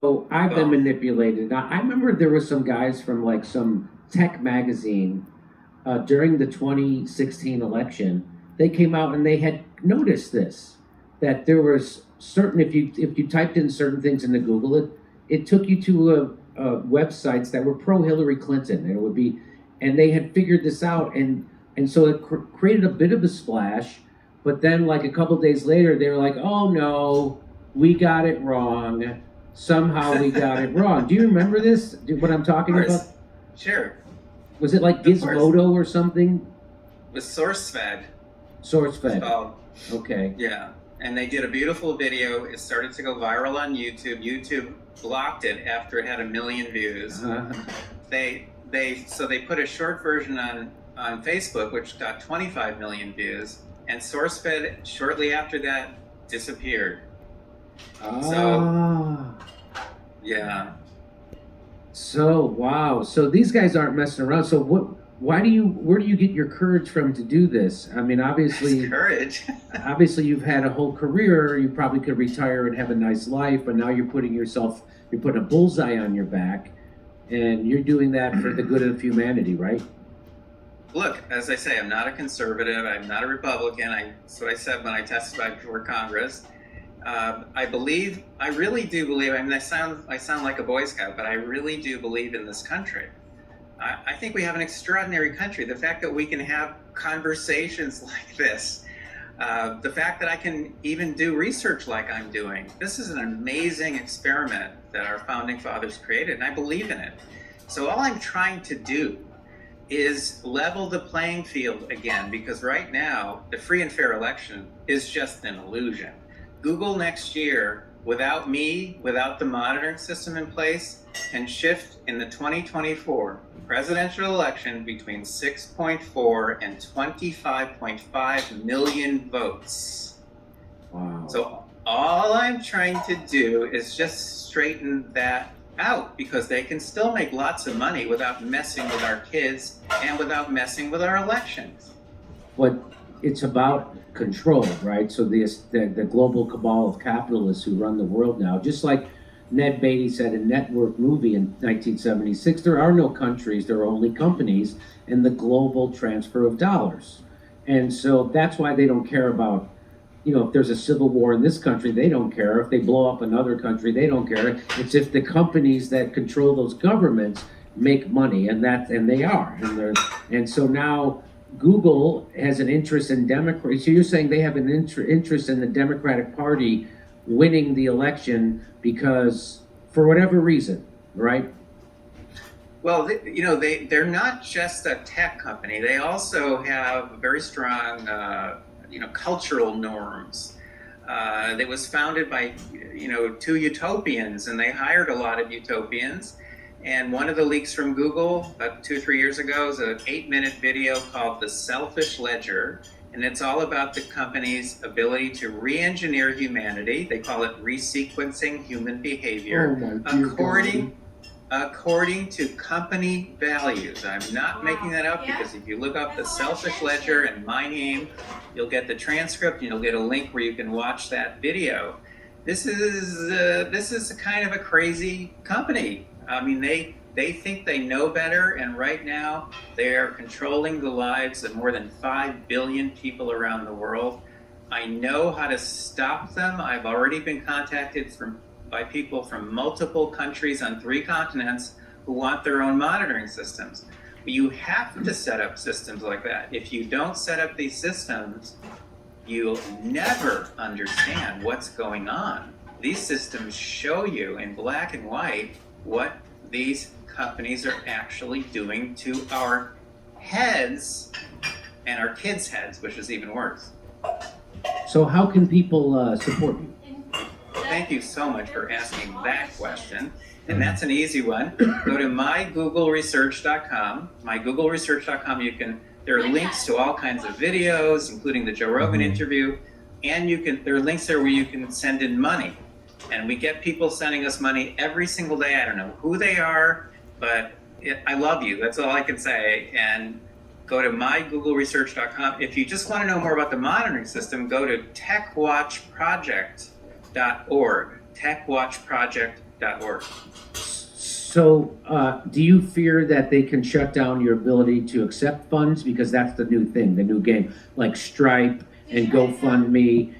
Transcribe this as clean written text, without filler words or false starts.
So I've been Well, manipulated. Now, I remember there was some guys from like some tech magazine during the 2016 election. They came out and they had noticed this, that there was certain, if you typed in certain things into Google, it took you to websites that were pro Hillary Clinton, and it would be, and they had figured this out, and so it created a bit of a splash. But then, like a couple days later, they were like, "Oh no, we got it wrong. Somehow we got it wrong." Do you remember this? What I'm of talking about? course. Sure. Was it like Of course. Gizmodo or something? With SourceFed, it's SourceFed. called. Okay. Yeah. And they did a beautiful video. It started to go viral on YouTube. YouTube blocked it after it had 1 million views. Uh, They put a short version on Facebook, which got 25 million views, and SourceFed shortly after that disappeared. So ah. yeah. So wow. So these guys aren't messing around. So what? Why do you? Where do you get your courage from to do this? I mean, That's courage. obviously you've had a whole career. You probably could retire and have a nice life, but now you're putting a bullseye on your back, and you're doing that for the good of humanity, right? Look, as I say, I'm not a conservative. I'm not a Republican. That's what I said when I testified before Congress. I really do believe. I mean, I sound like a Boy Scout, but I really do believe in this country. I think we have an extraordinary country. The fact that we can have conversations like this, the fact that I can even do research like I'm doing. This is an amazing experiment that our founding fathers created, and I believe in it. So all I'm trying to do is level the playing field again, because right now the free and fair election is just an illusion. Google next year, without me, without the monitoring system in place, can shift in the 2024 presidential election between 6.4 and 25.5 million votes. Wow. So all I'm trying to do is just straighten that out, because they can still make lots of money without messing with our kids and without messing with our elections. But it's about control, right? So the global cabal of capitalists who run the world now, just like Ned Beatty said in Network Movie in 1976, there are no countries, there are only companies, and the global transfer of dollars. And so that's why they don't care about, if there's a civil war in this country, they don't care. If they blow up another country, they don't care. It's if the companies that control those governments make money, and they are, and so now Google has an interest in Democrats. So you're saying they have an interest in the Democratic Party winning the election because, for whatever reason, right? Well, they're not just a tech company. They also have very strong, cultural norms. It was founded by, two utopians, and they hired a lot of utopians. And one of the leaks from Google about 2 or 3 years ago is an 8-minute video called The Selfish Ledger. And it's all about the company's ability to re-engineer humanity. They call it resequencing human behavior, according to company values. I'm not making that up, because if you look up The Selfish Ledger and my name, you'll get the transcript and you'll get a link where you can watch that video. This is a kind of a crazy company. I mean, they think they know better, and right now they are controlling the lives of more than 5 billion people around the world. I know how to stop them. I've already been contacted by people from multiple countries on 3 continents who want their own monitoring systems. But you have to set up systems like that. If you don't set up these systems, you'll never understand what's going on. These systems show you in black and white what these companies are actually doing to our heads and our kids' heads, which is even worse. So how can people support you? Thank you so much for asking that question. And that's an easy one. Go to mygoogleresearch.com. Mygoogleresearch.com. There are links to all kinds of videos, including the Joe Rogan interview, and there are links there where you can send in money. And we get people sending us money every single day. I don't know who they are, but I love you. That's all I can say. And go to mygoogleresearch.com. If you just want to know more about the monitoring system, go to techwatchproject.org. Techwatchproject.org. .org. So, do you fear that they can shut down your ability to accept funds? Because that's the new thing, the new game, like Stripe and GoFundMe